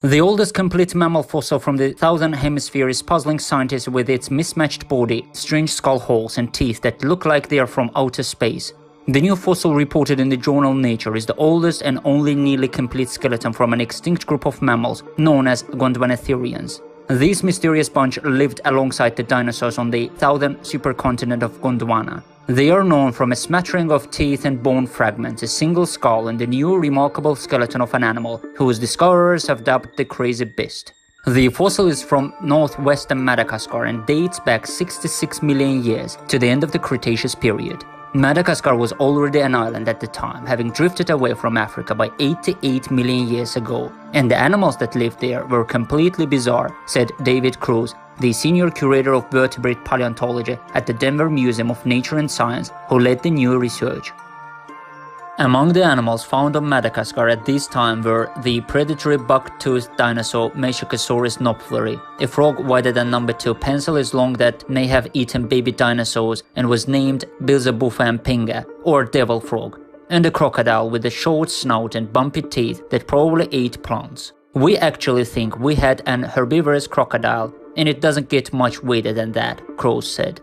The oldest complete mammal fossil from the southern hemisphere is puzzling scientists with its mismatched body, strange skull holes and teeth that look like they are from outer space. The new fossil reported in the journal Nature is the oldest and only nearly complete skeleton from an extinct group of mammals known as Gondwanatherians. This mysterious bunch lived alongside the dinosaurs on the southern supercontinent of Gondwana. They are known from a smattering of teeth and bone fragments, a single skull, and the new remarkable skeleton of an animal whose discoverers have dubbed the Crazy Beast. The fossil is from northwestern Madagascar and dates back 66 million years to the end of the Cretaceous period. Madagascar was already an island at the time, having drifted away from Africa by 88 million years ago, and the animals that lived there were completely bizarre, said David Cruz, the senior curator of vertebrate paleontology at the Denver Museum of Nature and Science, who led the new research. Among the animals found on Madagascar at this time were the predatory buck-toothed dinosaur Meshucosaurus knopfleri, a frog wider than number 2 pencil is long that may have eaten baby dinosaurs and was named Bilzabuffampinga, or devil frog, and a crocodile with a short snout and bumpy teeth that probably ate plants. We actually think we had an herbivorous crocodile, and it doesn't get much weirder than that, Crows said.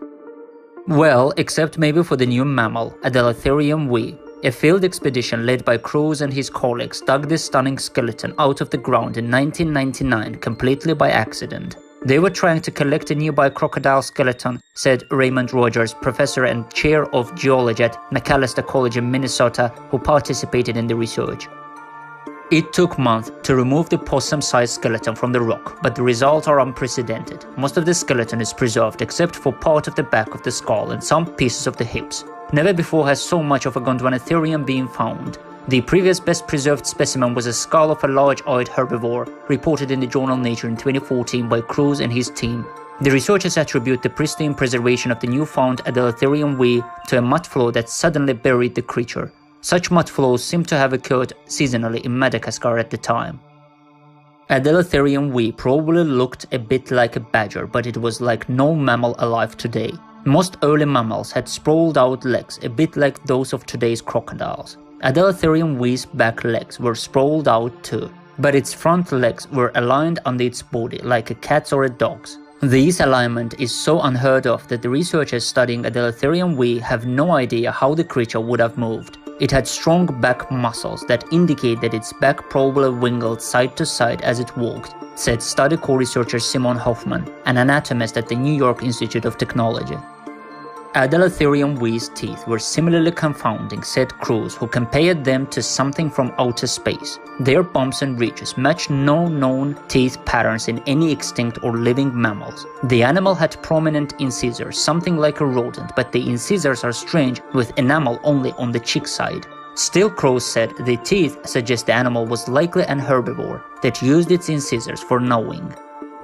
Well, except maybe for the new mammal, Adelatherium wee. A field expedition led by Cruz and his colleagues dug this stunning skeleton out of the ground in 1999 completely by accident. They were trying to collect a nearby crocodile skeleton, said Raymond Rogers, professor and chair of geology at Macalester College in Minnesota, who participated in the research. It took months to remove the possum-sized skeleton from the rock, but the results are unprecedented. Most of the skeleton is preserved except for part of the back of the skull and some pieces of the hips. Never before has so much of a Gondwanatherium been found. The previous best preserved specimen was a skull of a large-eyed herbivore, reported in the journal Nature in 2014 by Cruz and his team. The researchers attribute the pristine preservation of the newfound Adelatherium wee to a mudflow that suddenly buried the creature. Such mudflows seem to have occurred seasonally in Madagascar at the time. Adelatherium wee probably looked a bit like a badger, but it was like no mammal alive today. Most early mammals had sprawled out legs, a bit like those of today's crocodiles. Adelatherium wee's back legs were sprawled out too, but its front legs were aligned under its body like a cat's or a dog's. This alignment is so unheard of that the researchers studying Adelatherium wee have no idea how the creature would have moved. It had strong back muscles that indicate that its back probably wiggled side to side as it walked, said study co-researcher Simon Hoffman, an anatomist at the New York Institute of Technology. Adelatherium wee's teeth were similarly confounding, said Cruz, who compared them to something from outer space. Their bumps and ridges matched no known teeth patterns in any extinct or living mammals. The animal had prominent incisors, something like a rodent, but the incisors are strange, with enamel only on the cheek side. Still, Cruz said the teeth suggest the animal was likely an herbivore that used its incisors for gnawing.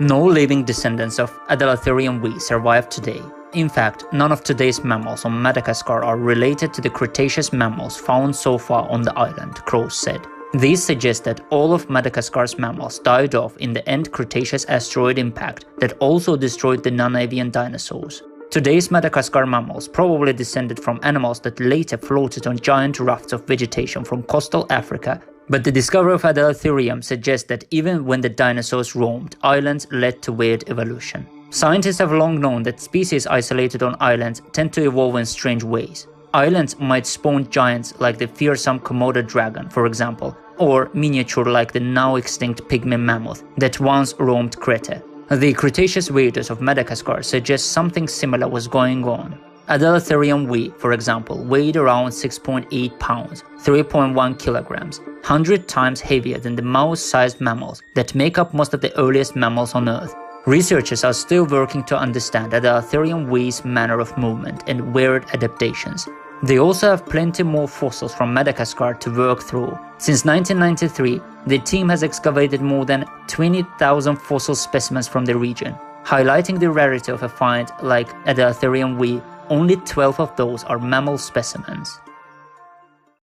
No living descendants of Adelatherium wee survive today. In fact, none of today's mammals on Madagascar are related to the Cretaceous mammals found so far on the island, Cruz said. These suggest that all of Madagascar's mammals died off in the end Cretaceous asteroid impact that also destroyed the non-avian dinosaurs. Today's Madagascar mammals probably descended from animals that later floated on giant rafts of vegetation from coastal Africa, but the discovery of Adelatherium suggests that even when the dinosaurs roamed, islands led to weird evolution. Scientists have long known that species isolated on islands tend to evolve in strange ways. Islands might spawn giants like the fearsome Komodo dragon, for example, or miniature like the now extinct pygmy mammoth that once roamed Crete. The Cretaceous weirdos of Madagascar suggest something similar was going on. Adelatherium wee, for example, weighed around 6.8 pounds, 3.1 kilograms, 100 times heavier than the mouse-sized mammals that make up most of the earliest mammals on Earth. Researchers are still working to understand Adelatherium wee's manner of movement and weird adaptations. They also have plenty more fossils from Madagascar to work through. Since 1993, the team has excavated more than 20,000 fossil specimens from the region. Highlighting the rarity of a find like Adelatherium wee, only 12 of those are mammal specimens.